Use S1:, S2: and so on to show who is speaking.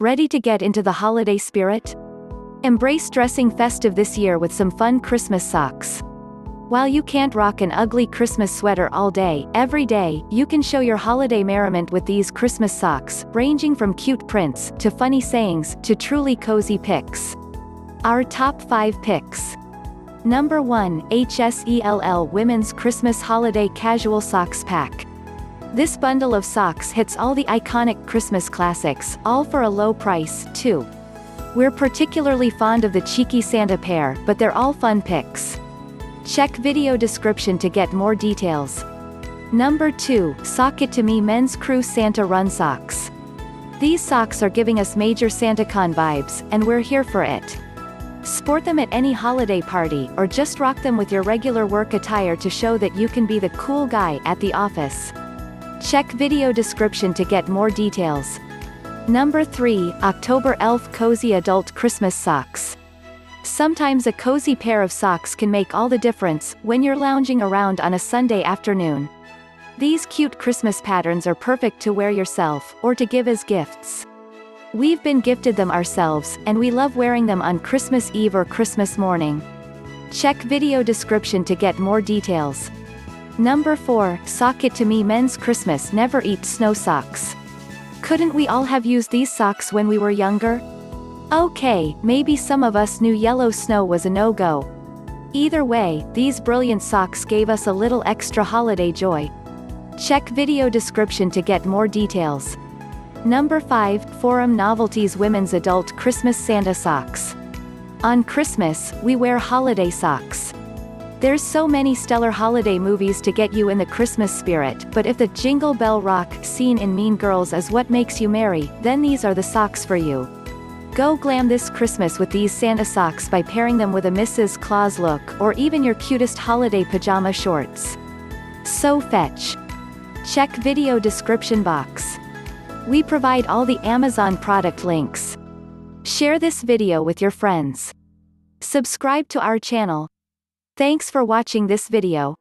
S1: Ready to get into the holiday spirit? Embrace dressing festive this year with some fun Christmas socks. While you can't rock an ugly Christmas sweater all day, every day, you can show your holiday merriment with these Christmas socks, ranging from cute prints, to funny sayings, to truly cozy picks. Our top 5 picks. Number 1, HSELL Women's Christmas Holiday Casual Socks Pack. This bundle of socks hits all the iconic Christmas classics, all for a low price, too. We're particularly fond of the cheeky Santa pair, but they're all fun picks. Check video description to get more details. Number 2, Sock It To Me Men's Crew Santa Run Socks. These socks are giving us major SantaCon vibes, and we're here for it. Sport them at any holiday party, or just rock them with your regular work attire to show that you can be the cool guy at the office. Check video description to get more details. Number 3, October Elf Cozy Adult Christmas Socks. Sometimes a cozy pair of socks can make all the difference when you're lounging around on a Sunday afternoon. These cute Christmas patterns are perfect to wear yourself, or to give as gifts. We've been gifted them ourselves, and we love wearing them on Christmas Eve or Christmas morning. Check video description to get more details. Number 4, Sock It To Me Men's Christmas Never Eat Snow Socks. Couldn't we all have used these socks when we were younger? Okay, maybe some of us knew yellow snow was a no-go. Either way, these brilliant socks gave us a little extra holiday joy. Check video description to get more details. Number 5, Forum Novelties Women's Adult Christmas Santa Socks. On Christmas, we wear holiday socks. There's so many stellar holiday movies to get you in the Christmas spirit, but if the Jingle Bell Rock scene in Mean Girls is what makes you merry, then these are the socks for you. Go glam this Christmas with these Santa socks by pairing them with a Mrs. Claus look, or even your cutest holiday pajama shorts. So fetch. Check video description box. We provide all the Amazon product links. Share this video with your friends. Subscribe to our channel. Thanks for watching this video.